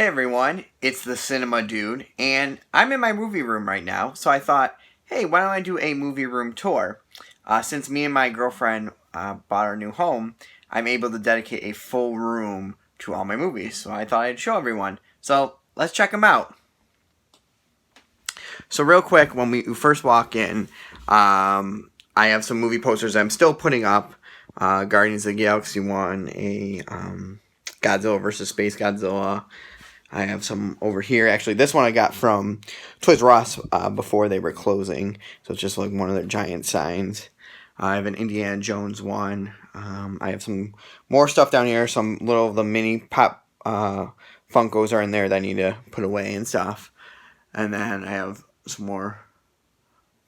Hey everyone, it's the Cinema Dude, and I'm in my movie room right now, so I thought, hey, why don't I do a movie room tour? Since me and my girlfriend bought our new home, I'm able to dedicate a full room to all my movies, so I thought I'd show everyone. So, let's check them out. So real quick, when we first walk in, I have some movie posters I'm still putting up. Guardians of the Galaxy 1, a Godzilla vs. Space Godzilla. I have some over here. Actually, this one I got from Toys R Us before they were closing. So it's just like one of their giant signs. I have an Indiana Jones one. I have some more stuff down here. Some little of the mini pop Funkos are in there that I need to put away and stuff. And then I have some more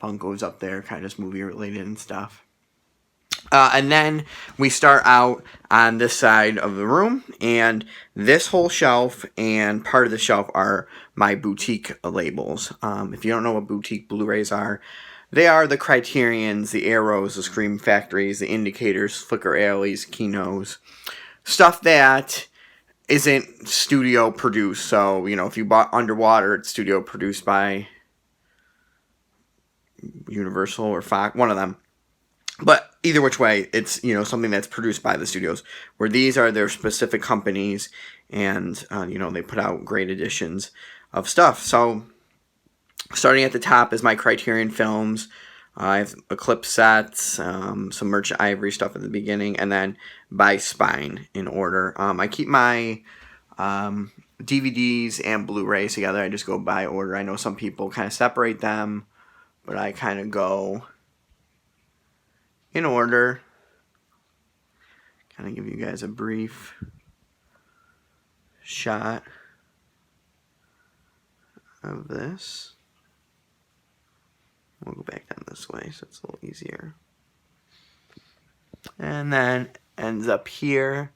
Funkos up there, kind of just movie related and stuff. And then we start out on this side of the room, and this whole shelf and part of the shelf are my boutique labels. If you don't know what boutique Blu-rays are, they are the Criterions, the Arrows, the Scream Factories, the Indicators, Flicker Alleys, Kinos, stuff that isn't studio produced. So, you know, if you bought Underwater, it's studio produced by Universal or Fox, one of them. But either which way, it's, you know, something that's produced by the studios, where these are their specific companies, and, you know, they put out great editions of stuff. So, starting at the top is my Criterion films. I have Eclipse sets, some Merchant Ivory stuff at the beginning, and then by spine in order. I keep my DVDs and Blu-rays together. I just go by order. I know some people kind of separate them, but I kind of go in order. Kind of give you guys a brief shot of this. We'll go back down this way so it's a little easier. And then ends up here.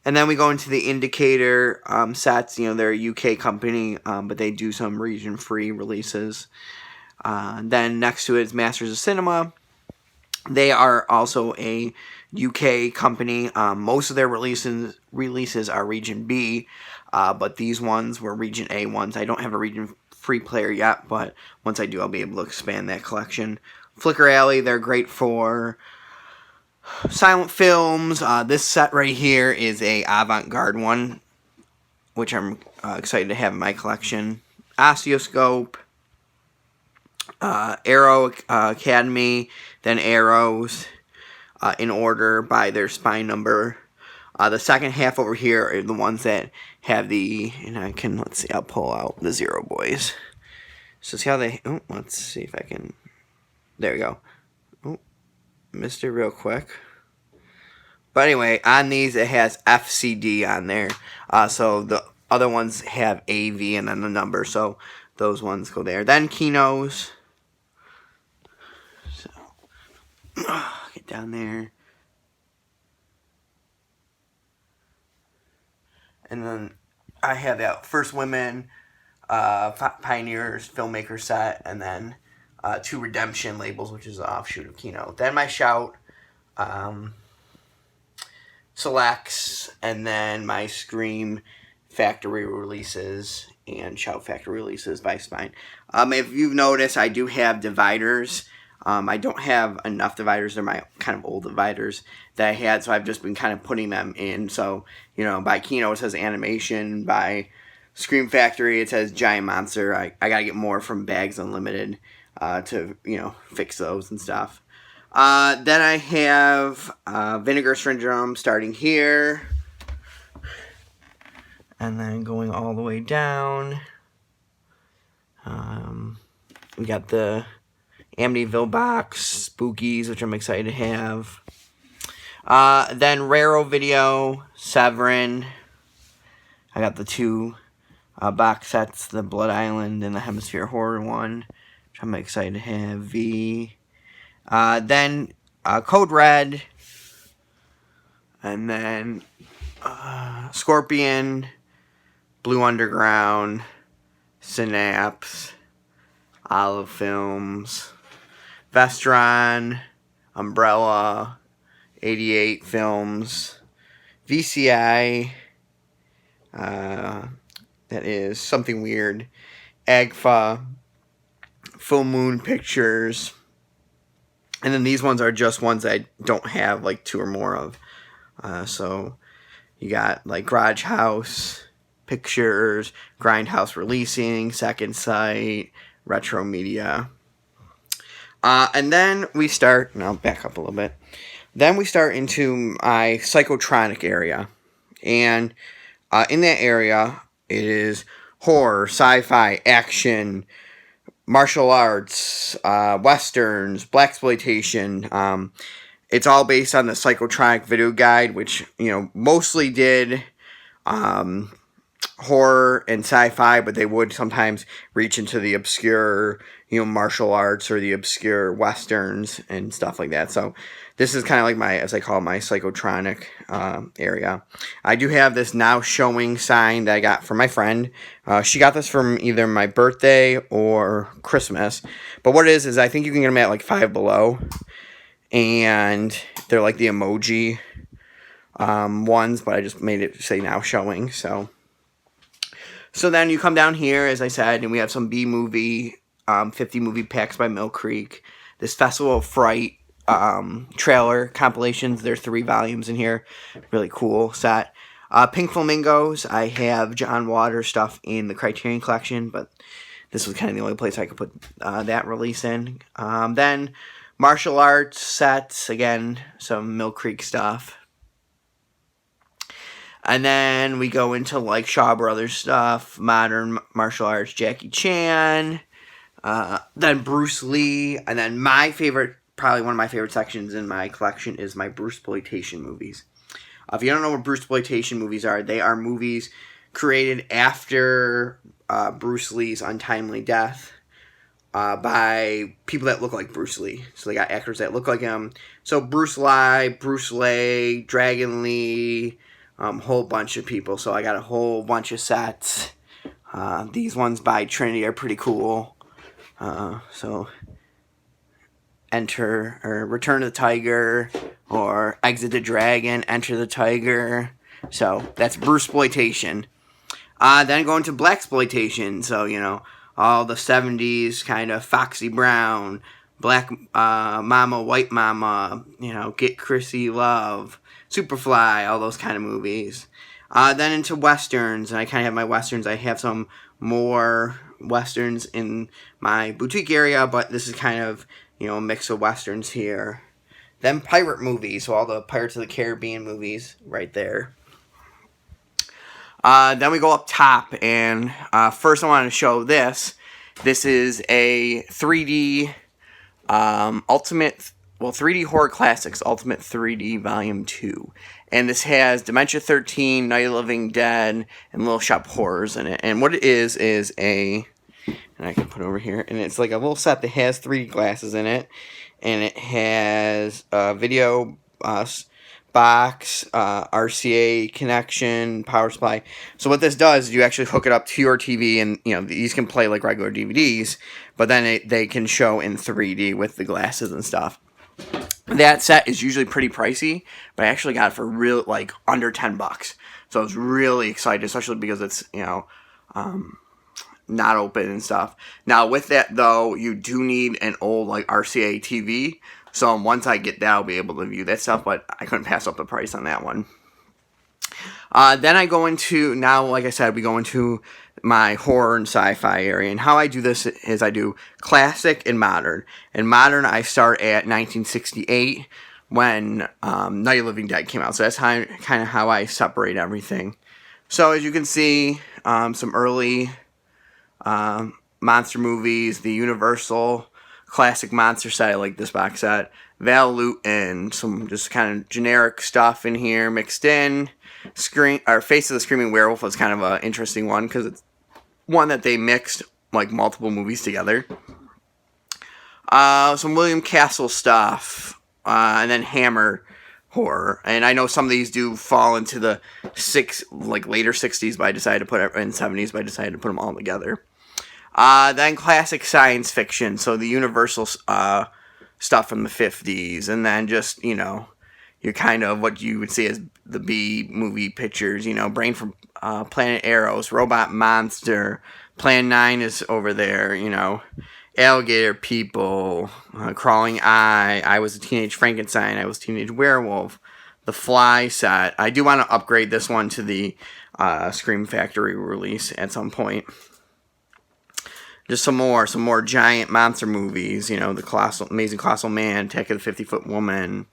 And then we go into the Indicator sets. You know, they're a UK company, but they do some region-free releases. Then next to it is Masters of Cinema. They are also a UK company. Most of their releases are Region B, but these ones were Region A ones. I don't have a Region Free player yet, but once I do, I'll be able to expand that collection. Flicker Alley, they're great for silent films. This set right here is a avant-garde one, which I'm excited to have in my collection. Oscilloscope. Arrow Academy, then Arrows, in order by their spine number. The second half over here are the ones that have the, and I can, let's see, I'll pull out the Zero Boys. So see how they, let's see if I can, there we go. Missed it real quick. But anyway, on these it has FCD on there. So the other ones have AV and then the number, so those ones go there. Then Kinos. So, get down there. And then I have that First Women, Pioneers, Filmmaker set, and then two Redemption labels, which is an offshoot of Kino. Then my Shout, Selects, and then my Scream Factory releases and Shout Factory releases by Spine. If you've noticed, I do have dividers. I don't have enough dividers. They're my kind of old dividers that I had, so I've just been kind of putting them in. So, you know, by Kino it says Animation. By Scream Factory it says Giant Monster. I gotta get more from Bags Unlimited to, you know, fix those and stuff. Then I have Vinegar Syndrome starting here. And then going all the way down. We got the Amityville box, Spookies, which I'm excited to have. Then Raro Video, Severin. I got the two box sets, the Blood Island and the Hemisphere Horror one, which I'm excited to have. V. Then Code Red. And then Scorpion, Blue Underground, Synapse, Olive Films, Vestron, Umbrella, 88 Films, VCI, that is Something Weird, Agfa, Full Moon Pictures, and then these ones are just ones that I don't have like 2 or more of. So you got like Garage House Pictures, Grindhouse Releasing, Second Sight, Retro Media. And then we start, and I'll back up a little bit. Then we start into my Psychotronic area. And in that area, it is horror, sci-fi, action, martial arts, westerns, blaxploitation. It's all based on the Psychotronic video guide, which, mostly did horror and sci-fi, but they would sometimes reach into the obscure, martial arts or the obscure westerns and stuff like that. So this is kind of like as I call it, my Psychotronic area. I do have this now showing sign that I got from my friend. She got this from either my birthday or Christmas. But what it is I think you can get them at like Five Below. And they're like the emoji ones, but I just made it say now showing. So then you come down here, as I said, and we have some B-movie, 50 movie packs by Mill Creek. This Festival of Fright trailer compilations. There's 3 volumes in here. Really cool set. Pink Flamingos. I have John Waters stuff in the Criterion Collection, but this was kind of the only place I could put that release in. Then martial arts sets. Again, some Mill Creek stuff. And then we go into like Shaw Brothers stuff, modern martial arts, Jackie Chan, then Bruce Lee, and then my favorite, probably one of my favorite sections in my collection is my Bruceploitation movies. If you don't know what Bruceploitation movies are, they are movies created after Bruce Lee's untimely death by people that look like Bruce Lee. So they got actors that look like him. So Bruce Lee, Dragon Lee, whole bunch of people. So I got a whole bunch of sets. These ones by Trinity are pretty cool. So Return of the Tiger, or Exit the Dragon, Enter the Tiger. So that's Bruceploitation. Then going to Blaxploitation. So, all the 70s kind of Foxy Brown, Black Mama, White Mama, Get Chrissy Love, Superfly, all those kind of movies. Then into westerns, and I kind of have my westerns. I have some more westerns in my boutique area, but this is kind of, a mix of westerns here. Then pirate movies, so all the Pirates of the Caribbean movies right there. Then we go up top, and first I want to show this. This is a 3D 3D Horror Classics Ultimate 3D Volume 2. And this has Dementia 13, Night of the Living Dead, and Little Shop Horrors in it. And what it is and I can put it over here, and it's like a little set that has 3D glasses in it. And it has a video box, RCA connection, power supply. So what this does is you actually hook it up to your TV, and these can play like regular DVDs, but then they can show in 3D with the glasses and stuff. That set is usually pretty pricey, but I actually got it for real under $10. So I was really excited, especially because it's not open and stuff. Now with that though, you do need an old RCA TV. So once I get that, I'll be able to view that stuff, but I couldn't pass up the price on that one. Then I go into, now like I said, we go into my horror and sci-fi area. And how I do this is I do classic and modern. And modern, I start at 1968 when Night of the Living Dead came out. So that's kind of how I separate everything. So as you can see, some early monster movies, the Universal classic monster set, I like this box set, Val Lewton, some just kind of generic stuff in here mixed in. Face of the Screaming Werewolf was kind of an interesting one because it's one that they mixed multiple movies together. Some William Castle stuff, and then Hammer horror. And I know some of these do fall into the later 60s, but I decided to put it in 70s, but I decided to put them all together. Then classic science fiction, so the Universal stuff from the 50s, and then just, your kind of what you would see as the B movie pictures, Brain from Planet Arrows, Robot Monster, Plan 9 is over there, you know, Alligator People, Crawling Eye, I Was a Teenage Frankenstein, I Was a Teenage Werewolf, The Fly set. I do want to upgrade this one to the Scream Factory release at some point. Just some more giant monster movies, you know, the Amazing Colossal Man, Attack of the 50-Foot Woman,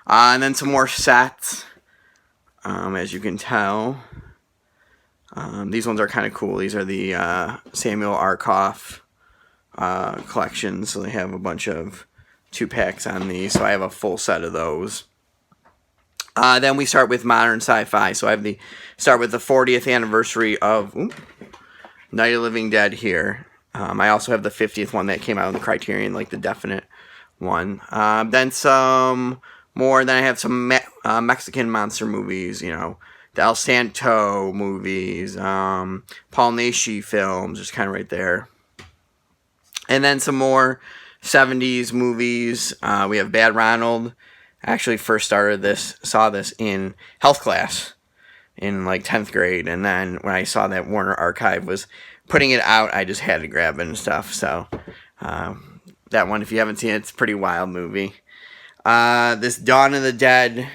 and then some more sets, as you can tell. These ones are kind of cool. These are the Samuel Arkoff collections, so they have a bunch of 2-packs on these, so I have a full set of those. Then we start with modern sci-fi, so I have start with the 40th anniversary of Night of the Living Dead here. I also have the 50th one that came out in the Criterion, like the definite one. Then some more. Then I have some Mexican monster movies, you know, the El Santo movies, Paul Naschy films, just kind of right there. And then some more 70s movies. We have Bad Ronald. I actually first saw this in health class in like 10th grade. And then when I saw that Warner Archive was putting it out, I just had to grab it and stuff. So that one, if you haven't seen it, it's a pretty wild movie. This Dawn of the Dead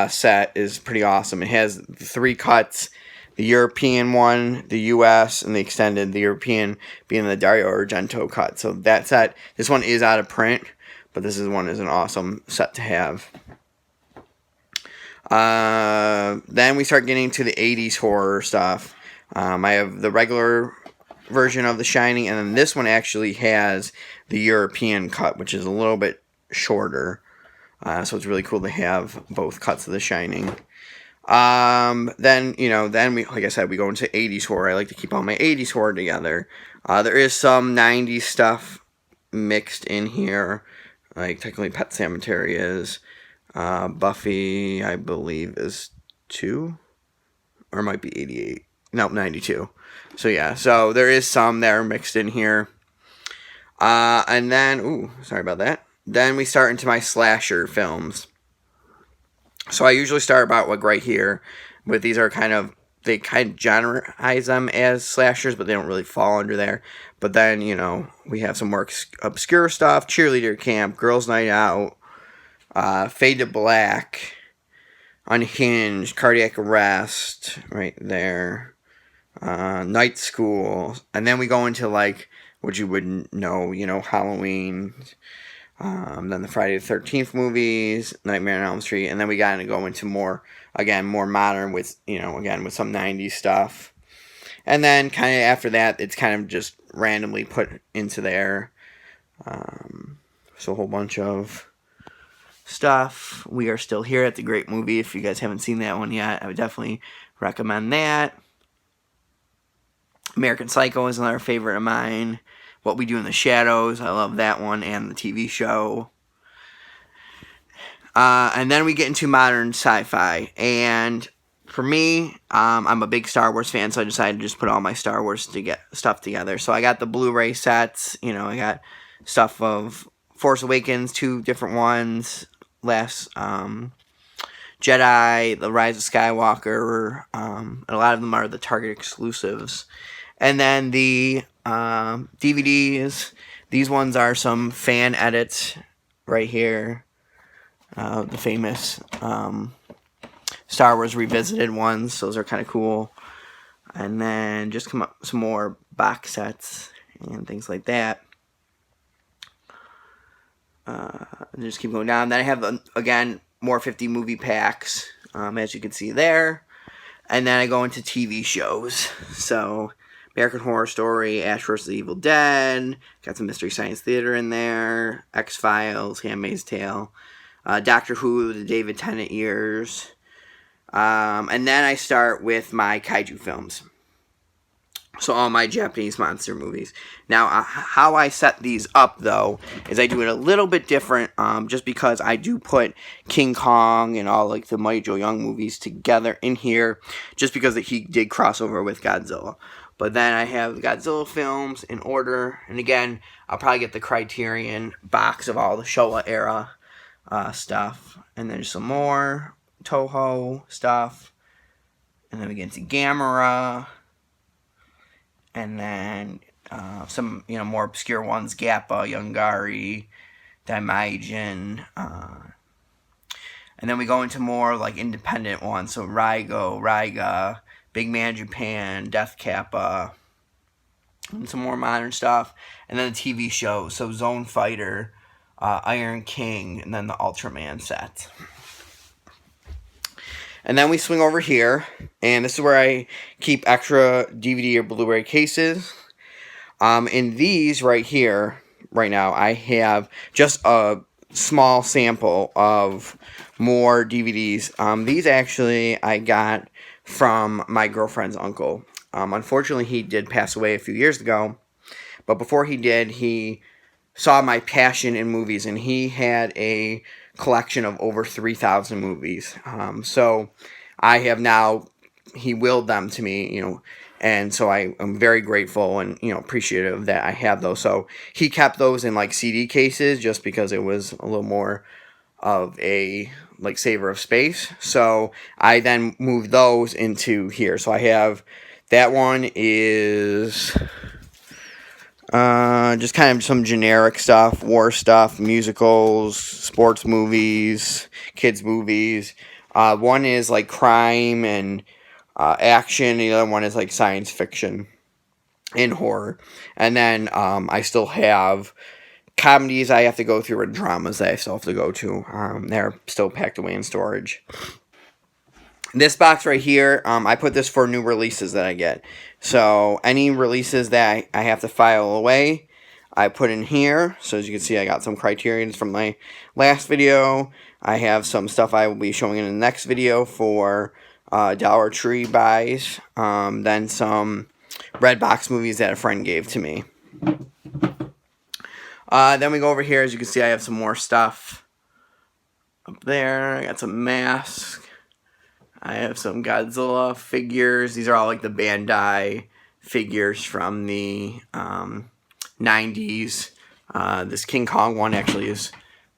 set is pretty awesome. It has 3 cuts, the European one, the US, and the extended, the European being the Dario Argento cut. So that set, this one is out of print, but this one is an awesome set to have. Then we start getting to the 80s horror stuff. I have the regular version of The Shining, and then this one actually has the European cut, which is a little bit shorter. So it's really cool to have both cuts of The Shining. Then we, like I said, we go into 80s horror. I like to keep all my 80s horror together. There is some 90s stuff mixed in here, like technically Pet Sematary is. Buffy, I believe, is 2, or it might be 88. No, 92. So yeah, so there is some that are mixed in here. And then, sorry about that. Then we start into my slasher films. So I usually start about like right here, but these are they kind of genreize them as slashers, but they don't really fall under there. But then, you know, we have some more obscure stuff, Cheerleader Camp, Girls Night Out, Fade to Black, Unhinged, Cardiac Arrest, right there, Night School, and then we go into like what you would know, you know, Halloween, then the Friday the 13th movies, Nightmare on Elm Street, and then we got to go into more modern with, you know, again, with some 90s stuff. And then kind of after that, it's kind of just randomly put into there. So a whole bunch of stuff. We Are Still Here. That's a great movie. If you guys haven't seen that one yet, I would definitely recommend that. American Psycho is another favorite of mine. What We Do in the Shadows, I love that one, and the TV show. And then we get into modern sci-fi. And for me, I'm a big Star Wars fan, so I decided to just put all my Star Wars stuff together. So I got the Blu-ray sets. You know, I got stuff of Force Awakens, 2 different ones. Last Jedi, The Rise of Skywalker. And a lot of them are the Target exclusives. And then the DVDs, these ones are some fan edits right here. The famous Star Wars Revisited ones. Those are kind of cool. And then just come up with some more box sets and things like that. And just keep going down. Then I have, again, more 50 movie packs, as you can see there. And then I go into TV shows. So American Horror Story, Ash vs. the Evil Dead, got some Mystery Science Theater in there, X-Files, Handmaid's Tale, Doctor Who, the David Tennant years, and then I start with my kaiju films. So all my Japanese monster movies. Now, how I set these up, though, is I do it a little bit different, just because I do put King Kong and all like the Mighty Joe Young movies together in here, just because he did crossover with Godzilla. But then I have the Godzilla films in order, and again, I'll probably get the Criterion box of all the Showa era stuff, and then some more Toho stuff, And then we get into Gamera. And then some, more obscure ones. Gappa, Yongari, Daimajin. And then we go into more, like, independent ones. So Raigo, Raiga, Big Man Japan, Death Kappa. And some more modern stuff. And then the TV shows. So Zone Fighter, Iron King, and then the Ultraman set. And then we swing over here, and this is where I keep extra DVD or Blu-ray cases. In these right here, right now, I have just a small sample of more DVDs. These actually I got from my girlfriend's uncle. Unfortunately, he did pass away a few years ago, but before he did, he saw my passion in movies, and he had a collection of over 3,000 movies. So I have now, he willed them to me, and so I am very grateful and, appreciative that I have those. So he kept those in, like, CD cases just because it was a little more of a, like, saver of space. So I then moved those into here. So I have, that one is just kind of some generic stuff, war stuff, musicals, sports movies, kids movies. One is like crime and action. The other one is like science fiction and horror. And then I still have comedies I have to go through and dramas that I still have to go to. They're still packed away in storage. This box right here, I put this for new releases that I get. So any releases that I have to file away, I put in here. So as you can see, I got some criterions from my last video. I have some stuff I will be showing in the next video for Dollar Tree buys. Then some Redbox movies that a friend gave to me. Then we go over here. As you can see, I have some more stuff up there. I got some masks. I have some Godzilla figures. These are all like the Bandai figures from the 90s. This King Kong one actually is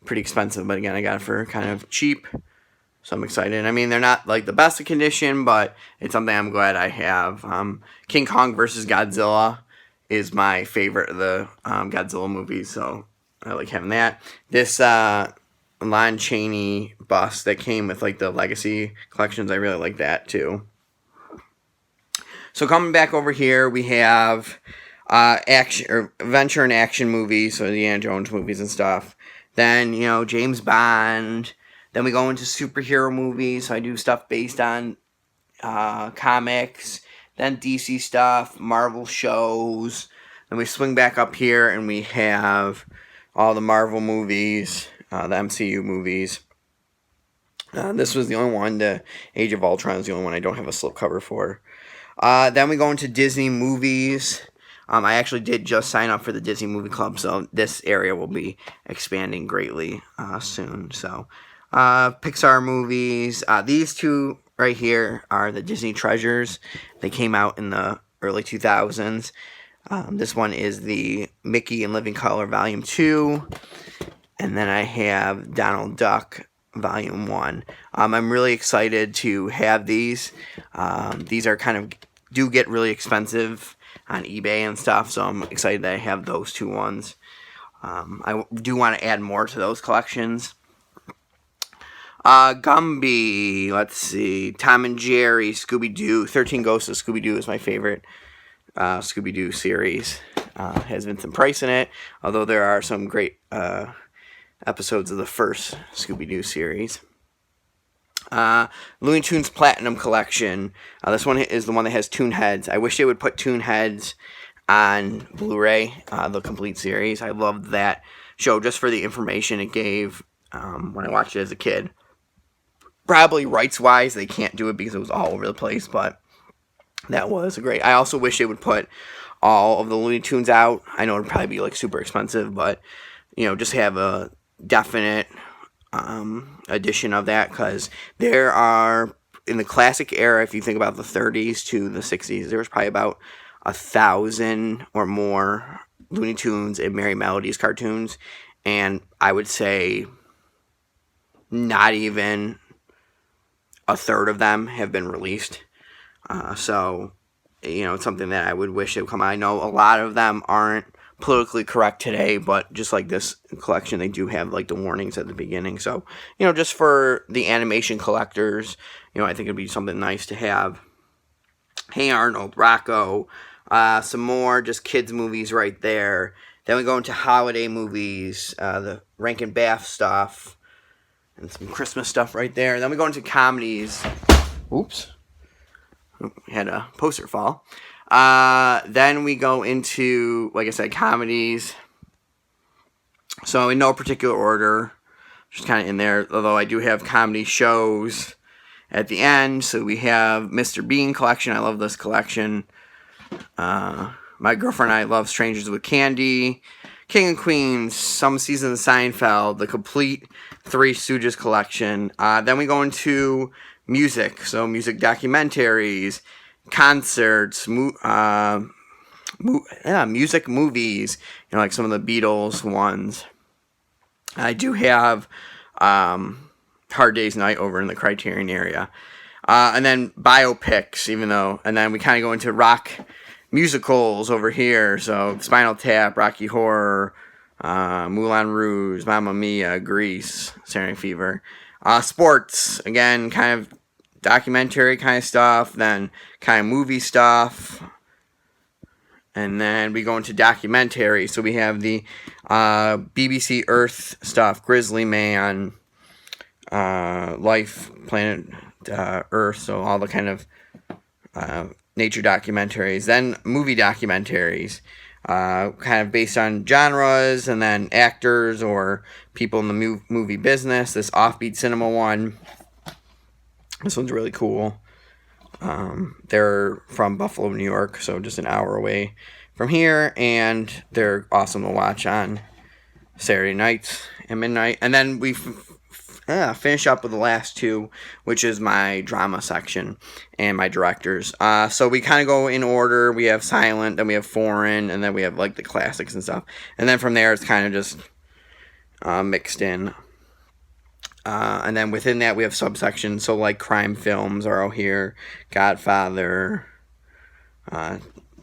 pretty expensive, but again, I got it for kind of cheap. So I'm excited. I mean, they're not like the best of condition, but it's something I'm glad I have. King Kong versus Godzilla is my favorite of the Godzilla movies, so I like having that. This Lon Chaney bust that came with like the Legacy collections, I really like that too. So coming back over here, we have action or adventure and action movies, so the Indiana Jones movies and stuff. Then James Bond. Then we go into superhero movies. So I do stuff based on comics. Then DC stuff, Marvel shows. Then we swing back up here and we have all the Marvel movies, the MCU movies. This was the only one, the Age of Ultron is the only one I don't have a slipcover for. Then we go into Disney movies. I actually did just sign up for the Disney Movie Club, so this area will be expanding greatly soon. So, Pixar movies. These two right here are the Disney Treasures. They came out in the early 2000s. This one is the Mickey in Living Color Volume 2. And then I have Donald Duck Volume 1. I'm really excited to have these. These are do get really expensive on eBay and stuff, so I'm excited that I have those two ones. I do want to add more to those collections. Gumby, let's see, Tom and Jerry, Scooby-Doo, 13 Ghosts of Scooby-Doo is my favorite Scooby-Doo series. Has Vincent Price in it, although there are some great episodes of the first Scooby-Doo series. Looney Tunes Platinum Collection. This one is the one that has Toon Heads. I wish they would put Toon Heads on Blu-ray, the complete series. I loved that show just for the information it gave when I watched it as a kid. Probably rights-wise, they can't do it because it was all over the place, but that was great. I also wish they would put all of the Looney Tunes out. I know it would probably be like super expensive, but just have a definite edition of that, because there are, in the classic era, if you think about the 30s to the 60s, there was probably about 1,000 or more Looney Tunes and Merry Melodies cartoons, and I would say not even a third of them have been released. So, it's something that I would wish it would come out. I know a lot of them aren't politically correct today, but just like this collection, they do have like the warnings at the beginning. So, just for the animation collectors, I think it'd be something nice to have. Hey Arnold, Rocco, some more just kids movies right there. Then we go into holiday movies, the Rankin Bath stuff, and some Christmas stuff right there. Then we go into comedies. Oops. Had a poster fall. Then we go into, like I said, comedies. So in no particular order, just kind of in there. Although I do have comedy shows at the end. So we have Mr. Bean collection. I love this collection. My girlfriend and I love Strangers with Candy, King and Queens, some seasons of Seinfeld, the complete Three Stooges collection. Then we go into music, so music documentaries, concerts, music movies, like some of the Beatles ones. I do have Hard Day's Night over in the Criterion area. And then biopics, and then we kind of go into rock musicals over here, so Spinal Tap, Rocky Horror, Moulin Rouge, Mamma Mia, Grease, Saturday Night Fever. Sports, again, kind of documentary kind of stuff, then kind of movie stuff, and then we go into documentary. So we have the BBC Earth stuff, Grizzly Man, Life, Planet Earth, so all the kind of nature documentaries. Then movie documentaries, kind of based on genres, and then actors or people in the movie business. This Offbeat Cinema one, this one's really cool. They're from Buffalo, New York, so just an hour away from here, and they're awesome to watch on Saturday nights and midnight. And then we finish up with the last two, which is my drama section and my directors. So we kind of go in order. We have silent, then we have foreign, and then we have like the classics and stuff. And then from there, it's kind of just mixed in. And then within that, we have subsections. So like crime films are all here, Godfather.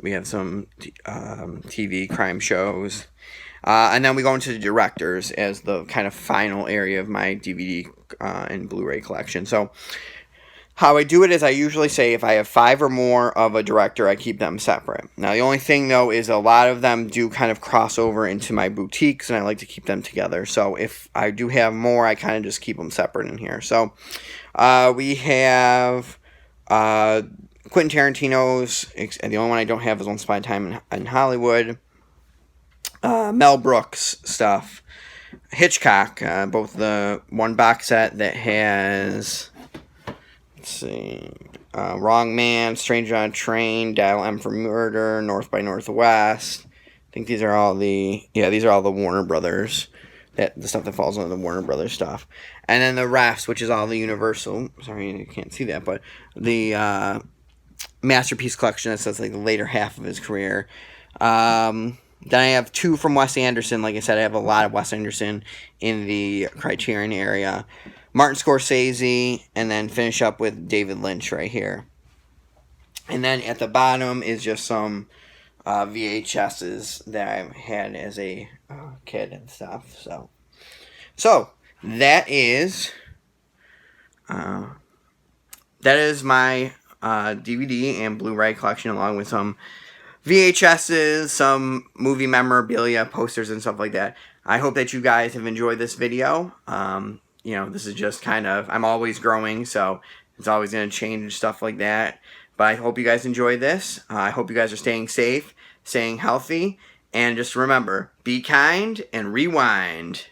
We have some TV crime shows. And then we go into the directors as the kind of final area of my DVD and Blu-ray collection. So how I do it is I usually say if I have 5 or more of a director, I keep them separate. Now, the only thing, though, is a lot of them do kind of cross over into my boutiques, and I like to keep them together. So if I do have more, I kind of just keep them separate in here. So we have Quentin Tarantino's, and the only one I don't have is Once Upon a Time in Hollywood. Mel Brooks stuff. Hitchcock, both the one box set that has, let's see, Wrong Man, Stranger on a Train, Dial M for Murder, North by Northwest. I think these are all the Warner Brothers, the stuff that falls under the Warner Brothers stuff. And then the Refs, which is all the Universal, sorry you can't see that, but the Masterpiece collection that says like the later half of his career. Then I have 2 from Wes Anderson. Like I said, I have a lot of Wes Anderson in the Criterion area. Martin Scorsese, and then finish up with David Lynch right here. And then at the bottom is just some VHSs that I had as a kid and stuff. So that is my DVD and Blu-ray collection, along with some VHSs, some movie memorabilia, posters, and stuff like that. I hope that you guys have enjoyed this video. This is just kind of, I'm always growing, so it's always going to change and stuff like that. But I hope you guys enjoy this. I hope you guys are staying safe, staying healthy, and just remember, be kind and rewind.